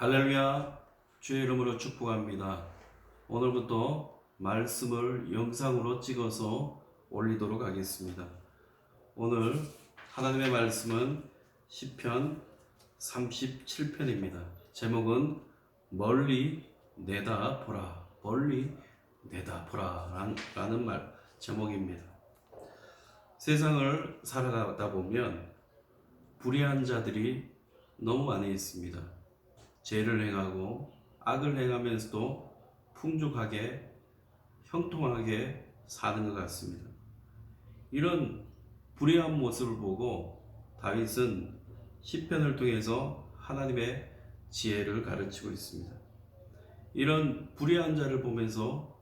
할렐루야, 주의 이름으로 축복합니다. 오늘부터 말씀을 영상으로 찍어서 올리도록 하겠습니다. 오늘 하나님의 말씀은 시편 37편입니다. 제목은 멀리 내다보라, 멀리 내다보라 라는 제목입니다. 세상을 살아가다 보면 불의한 자들이 너무 많이 있습니다. 죄를 행하고 악을 행하면서도 풍족하게 형통하게 사는 것 같습니다. 이런 불의한 모습을 보고 다윗은 시편을 통해서 하나님의 지혜를 가르치고 있습니다. 이런 불의한 자를 보면서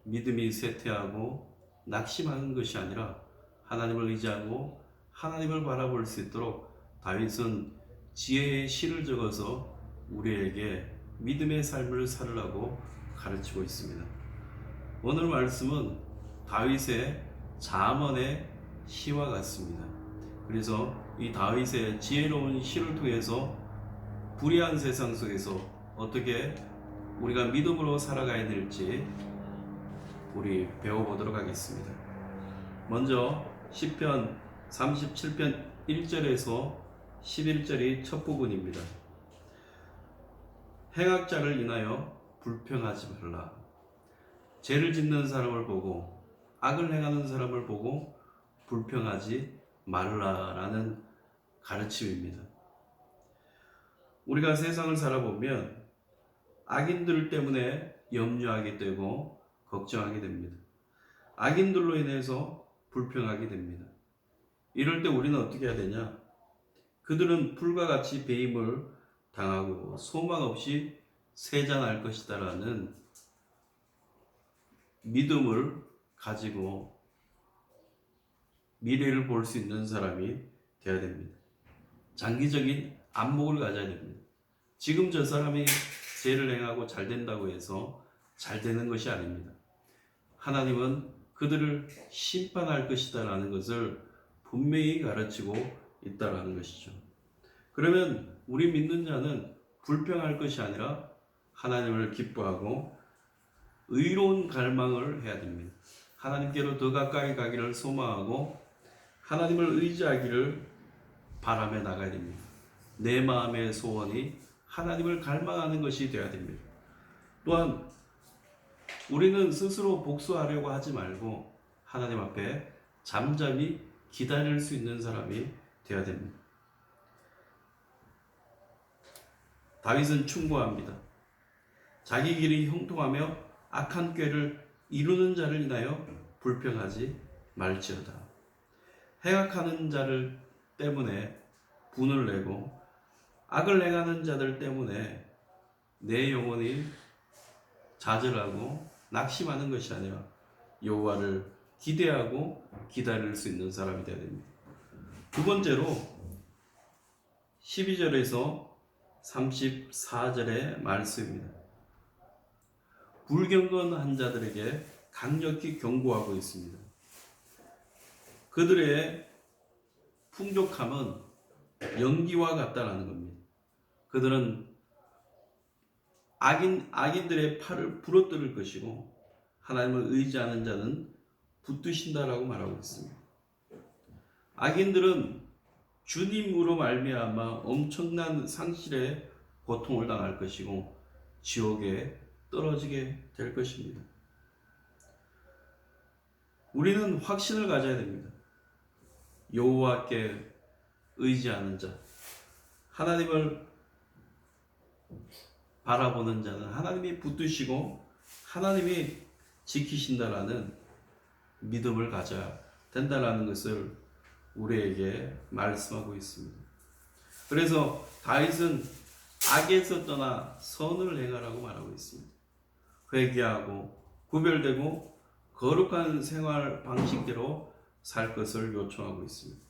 믿음이 쇠퇴하고 낙심하는 것이 아니라 하나님을 의지하고 하나님을 바라볼 수 있도록 다윗은 지혜의 시를 적어서 우리에게 믿음의 삶을 살으라고 가르치고 있습니다. 오늘 말씀은 다윗의 잠언의 시와 같습니다. 그래서 이 다윗의 지혜로운 시를 통해서 불의한 세상 속에서 어떻게 우리가 믿음으로 살아가야 될지 우리 배워보도록 하겠습니다. 먼저 시편 37편 1절에서 11절이 첫 부분입니다. 행악자를 인하여 불평하지 말라. 죄를 짓는 사람을 보고 악을 행하는 사람을 보고 불평하지 말라라는 가르침입니다. 우리가 세상을 살아보면 악인들 때문에 염려하게 되고 걱정하게 됩니다. 악인들로 인해서 불평하게 됩니다. 이럴 때 우리는 어떻게 해야 되냐? 그들은 불과 같이 배임을 당하고 소망 없이 세잔할 것이다 라는 믿음을 가지고 미래를 볼 수 있는 사람이 되어야 됩니다. 장기적인 안목을 가져야 됩니다. 지금 저 사람이 죄를 행하고 잘 된다고 해서 잘 되는 것이 아닙니다. 하나님은 그들을 심판할 것이다 라는 것을 분명히 가르치고 있다라는 것이죠. 그러면 우리 믿는 자는 불평할 것이 아니라 하나님을 기뻐하고 의로운 갈망을 해야 됩니다. 하나님께로 더 가까이 가기를 소망하고 하나님을 의지하기를 바라며 나가야 됩니다. 내 마음의 소원이 하나님을 갈망하는 것이 되어야 됩니다. 또한 우리는 스스로 복수하려고 하지 말고 하나님 앞에 잠잠히 기다릴 수 있는 사람이 되어야 됩니다. 다윗은 충고합니다. 자기 길이 형통하며 악한 꾀를 이루는 자를 인하여 불평하지 말지어다. 행악하는 자를 때문에 분을 내고 악을 행하는 자들 때문에 내 영혼이 좌절하고 낙심하는 것이 아니라 여호와를 기대하고 기다릴 수 있는 사람이 되어야 됩니다. 두 번째로 12절에서 34절의 말씀입니다. 불경건한 자들에게 강력히 경고하고 있습니다. 그들의 풍족함은 연기와 같다라는 겁니다. 그들은 악인들의 팔을 부러뜨릴 것이고 하나님을 의지하는 자는 붙드신다라고 말하고 있습니다. 악인들은 주님으로 말미암아 엄청난 상실의 고통을 당할 것이고 지옥에 떨어지게 될 것입니다. 우리는 확신을 가져야 됩니다. 여호와께 의지하는 자, 하나님을 바라보는 자는 하나님이 붙드시고 하나님이 지키신다라는 믿음을 가져야 된다라는 것을 우리에게 말씀하고 있습니다. 그래서 다윗은 악에서 떠나 선을 행하라고 말하고 있습니다. 회개하고 구별되고 거룩한 생활 방식대로 살 것을 요청하고 있습니다.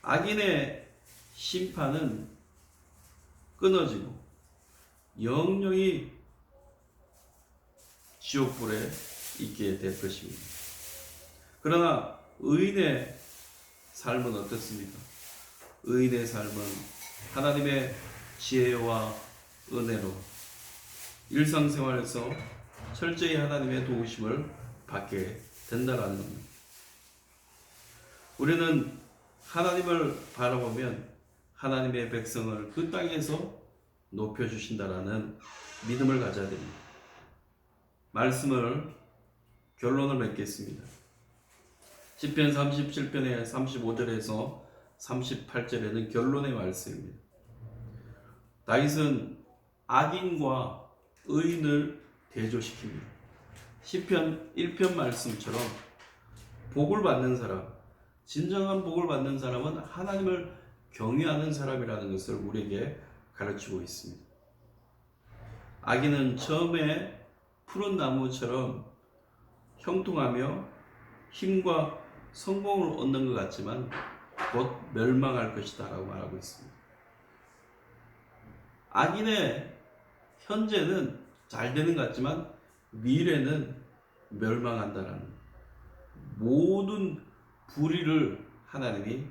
악인의 심판은 끊어지고 영영이 지옥불에 있게 될 것입니다. 그러나 의인의 삶은 어떻습니까? 의인의 삶은 하나님의 지혜와 은혜로 일상생활에서 철저히 하나님의 도우심을 받게 된다라는 겁니다. 우리는 하나님을 바라보면 하나님의 백성을 그 땅에서 높여주신다라는 믿음을 가져야 됩니다. 말씀을 결론을 맺겠습니다. 시편 37편의 35절에서 38절에는 결론의 말씀입니다. 다윗은 악인과 의인을 대조시킵니다. 시편 1편 말씀처럼 복을 받는 사람, 진정한 복을 받는 사람은 하나님을 경외하는 사람이라는 것을 우리에게 가르치고 있습니다. 악인은 처음에 푸른 나무처럼 형통하며 힘과 성공을 얻는 것 같지만 곧 멸망할 것이다 라고 말하고 있습니다. 악인의 현재는 잘 되는 것 같지만 미래는 멸망한다라는 모든 불의를 하나님이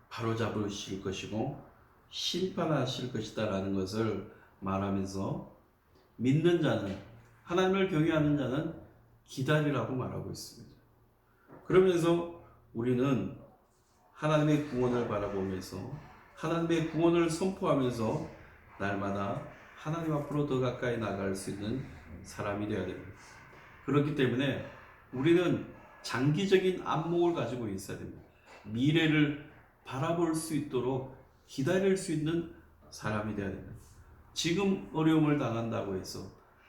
바로잡으실 것이고 심판하실 것이다 라는 것을 말하면서 믿는 자는, 하나님을 경외하는 자는 기다리라고 말하고 있습니다. 그러면서 우리는 하나님의 구원을 바라보면서 하나님의 구원을 선포하면서 날마다 하나님 앞으로 더 가까이 나갈 수 있는 사람이 되어야 됩니다. 그렇기 때문에 우리는 장기적인 안목을 가지고 있어야 됩니다. 미래를 바라볼 수 있도록 기다릴 수 있는 사람이 되어야 됩니다. 지금 어려움을 당한다고 해서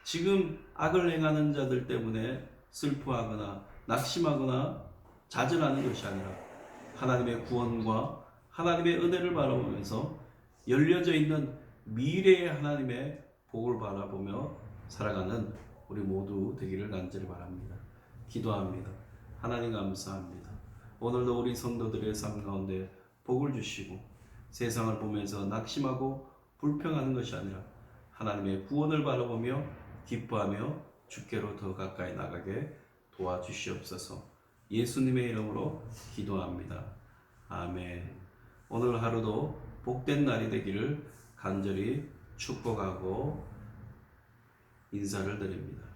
지금 악을 행하는 자들 때문에 슬퍼하거나 낙심하거나 좌절하는 것이 아니라 하나님의 구원과 하나님의 은혜를 바라보면서 열려져 있는 미래의 하나님의 복을 바라보며 살아가는 우리 모두 되기를 간절히 바랍니다. 기도합니다. 하나님 감사합니다. 오늘도 우리 성도들의 삶 가운데 복을 주시고 세상을 보면서 낙심하고 불평하는 것이 아니라 하나님의 구원을 바라보며 기뻐하며 주께로 더 가까이 나가게 도와주시옵소서. 예수님의 이름으로 기도합니다. 아멘. 오늘 하루도 복된 날이 되기를 간절히 축복하고 인사를 드립니다.